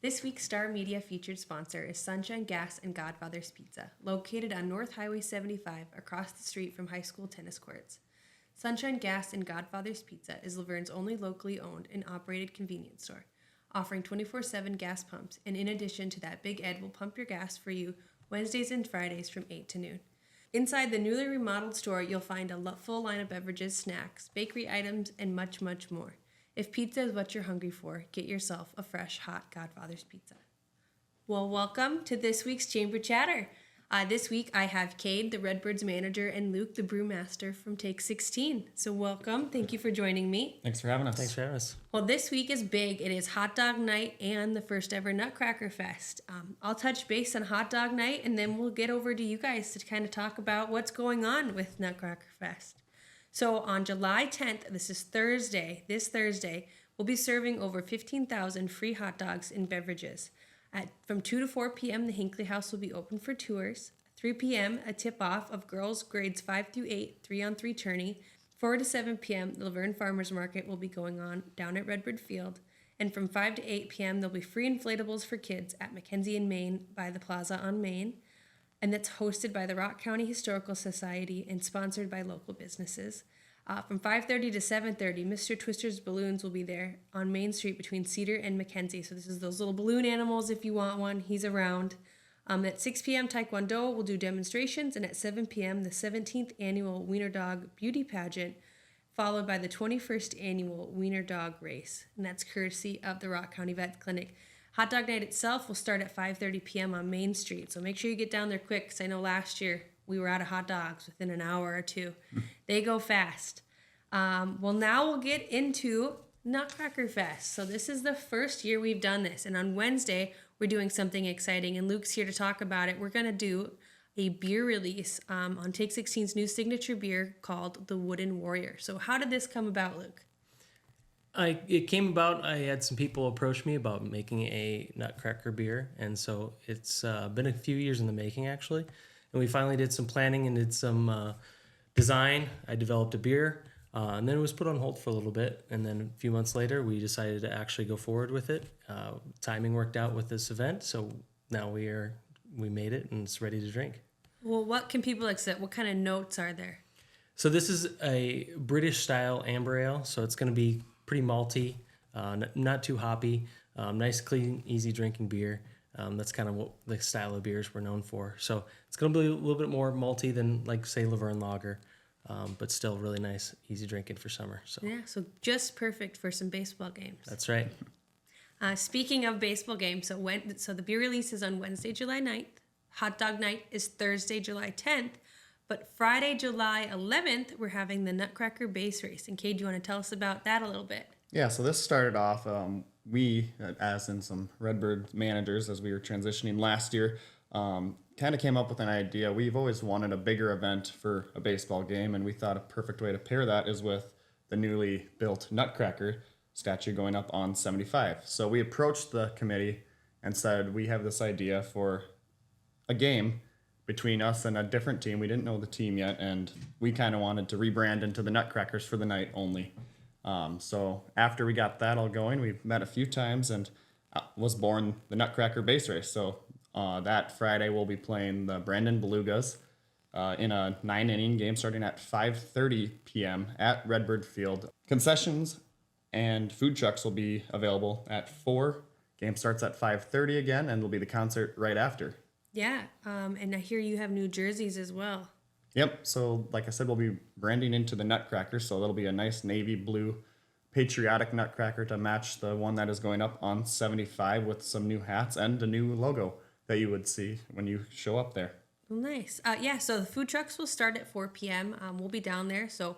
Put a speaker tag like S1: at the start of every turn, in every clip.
S1: This week's Star Media featured sponsor is Sunshine Gas and Godfather's Pizza, located on North Highway 75 across the street from high school tennis courts. Sunshine Gas and Godfather's Pizza is Laverne's only locally owned and operated convenience store, offering 24/7 gas pumps, and in addition to that, Big Ed will pump your gas for you Wednesdays and Fridays from 8 to noon. Inside the newly remodeled store, you'll find a full line of beverages, snacks, bakery items, and much, much more. If pizza is what you're hungry for, get yourself a fresh, hot Godfather's Pizza. Well, welcome to this week's Chamber Chatter. This week I have Cade, the Redbirds manager, and Luke, the brewmaster from Take 16. So welcome. Thank you for joining me.
S2: Thanks for having us.
S3: Thanks for having us.
S1: Well, this week is big. It is Hot Dog Night and the first ever Nutcracker Fest. I'll touch base on Hot Dog Night, and then we'll get over to you guys to kind of talk about what's going on with Nutcracker Fest. So on July 10th, this Thursday, we'll be serving over 15,000 free hot dogs and beverages. From 2 to 4 p.m., the Hinckley House will be open for tours. 3 p.m., a tip-off of girls grades 5 through 8, 3-on-3 tourney. 4 to 7 p.m., the Laverne Farmers Market will be going on down at Redbird Field. And from 5 to 8 p.m., there'll be free inflatables for kids at Mackenzie and Main by the Plaza on Main. And that's hosted by the Rock County Historical Society and sponsored by local businesses. From 5:30 to 7:30, Mr. Twister's Balloons will be there on Main Street between Cedar and Mackenzie. So this is those little balloon animals if you want one. He's around. At 6 p.m., Taekwondo will do demonstrations, and at 7 p.m., the 17th annual Wiener Dog Beauty Pageant, followed by the 21st annual Wiener Dog Race, and that's courtesy of the Rock County Vet Clinic. Hot Dog Night itself will start at 5:30 p.m. on Main Street, so make sure you get down there quick, because I know last year we were out of hot dogs within an hour or two. They go fast. Well, now we'll get into Nutcracker Fest. So this is the first year we've done this, and on Wednesday we're doing something exciting, and Luke's here to talk about it. We're going to do a beer release on Take 16's new signature beer called the Wooden Warrior. So how did this come about, Luke?
S3: It came about, I had some people approach me about making a Nutcracker beer, and so it's been a few years in the making, actually. And we finally did some planning and did some design. I developed a beer, and then it was put on hold for a little bit, and then a few months later, we decided to actually go forward with it. Timing worked out with this event, so now we made it, and it's ready to drink.
S1: Well, what can people accept? What kind of notes are there?
S3: So this is a British-style amber ale, so it's going to be pretty malty, not too hoppy, nice, clean, easy drinking beer. That's kind of what the style of beers we're known for. So it's going to be a little bit more malty than, like, say, Laverne Lager, but still really nice, easy drinking for summer. So
S1: Yeah, so just perfect for some baseball games.
S3: that's right.
S1: Speaking of baseball games, so the beer release is on Wednesday, July 9th. Hot Dog Night is Thursday, July 10th. But Friday, July 11th, we're having the Nutcracker Base Race. And Cade, do you want to tell us about that a little bit?
S2: Yeah, so this started off, we, as in some Redbird managers, as we were transitioning last year, kind of came up with an idea. We've always wanted a bigger event for a baseball game, and we thought a perfect way to pair that is with the newly built Nutcracker statue going up on 75. So we approached the committee and said, we have this idea for a game between us and a different team. We didn't know the team yet, and we kind of wanted to rebrand into the Nutcrackers for the night only. So after we got that all going, we met a few times, and was born the Nutcracker Base Race. So that Friday we'll be playing the Brandon Belugas in a 9-inning game starting at 5:30 p.m. at Redbird Field. Concessions and food trucks will be available at 4. Game starts at 5:30 again, and there'll be the concert right after.
S1: Yeah, and I hear you have new jerseys as well.
S2: Yep, so like I said, we'll be branding into the Nutcracker, so that'll be a nice navy blue patriotic Nutcracker to match the one that is going up on 75 with some new hats and a new logo that you would see when you show up there.
S1: Well, nice. So the food trucks will start at 4 p.m. We'll be down there, so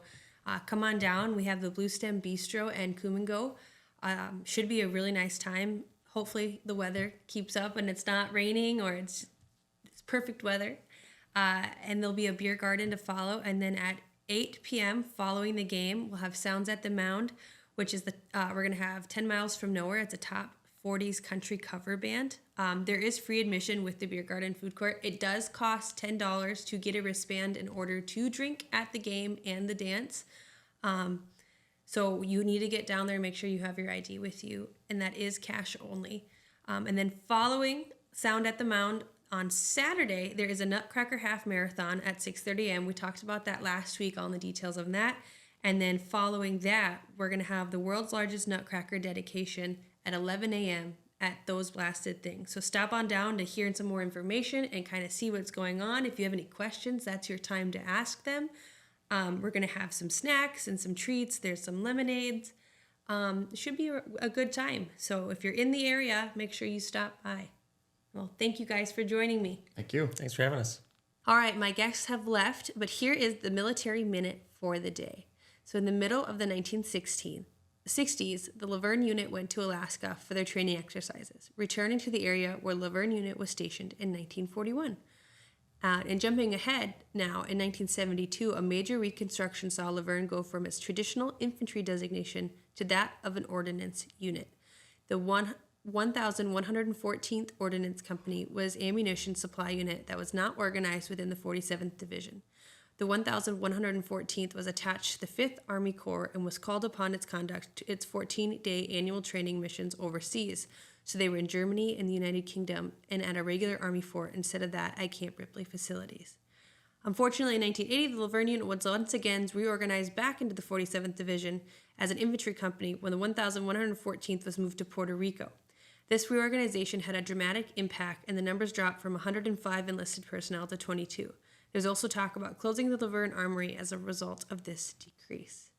S1: come on down. We have the Blue Stem Bistro and Come and Go. Should be a really nice time. Hopefully the weather keeps up and it's not raining, or it's perfect weather. And there'll be a beer garden to follow. And then at 8 p.m. following the game, we'll have Sounds at the Mound, which is we're going to have 10 Miles from Nowhere. It's a top 40s country cover band. There is free admission with the beer garden food court. It does cost $10 to get a wristband in order to drink at the game and the dance. So you need to get down there and make sure you have your ID with you, and that is cash only. And then following Sound at the Mound on Saturday, there is a Nutcracker Half Marathon at 6:30 a.m. We talked about that last week, all the details of that. And then following that, we're going to have the world's largest Nutcracker dedication at 11 a.m. at Those Blasted Things. So stop on down to hear some more information and kind of see what's going on. If you have any questions, that's your time to ask them. We're going to have some snacks and some treats. There's some lemonades. It should be a good time. So if you're in the area, make sure you stop by. Well, thank you guys for joining me.
S2: Thank you.
S3: Thanks for having us.
S1: All right, my guests have left, but here is the military minute for the day. So in the middle of the 1960s, the Laverne Unit went to Alaska for their training exercises, returning to the area where Laverne Unit was stationed in 1941. And jumping ahead now, in 1972, a major reconstruction saw Laverne go from its traditional infantry designation to that of an ordnance unit. The 1114th Ordnance Company was ammunition supply unit that was not organized within the 47th Division. The 1114th was attached to the 5th Army Corps and was called upon its conduct to its 14-day annual training missions overseas. So they were in Germany and the United Kingdom and at a regular Army fort instead of that at Camp Ripley facilities. Unfortunately, in 1980, the Laverne Unit was once again reorganized back into the 47th Division as an infantry company when the 1114th was moved to Puerto Rico. This reorganization had a dramatic impact, and the numbers dropped from 105 enlisted personnel to 22. There's also talk about closing the Laverne Armory as a result of this decrease.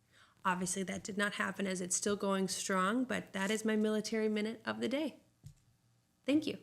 S1: Obviously, that did not happen as it's still going strong, but that is my military minute of the day. Thank you.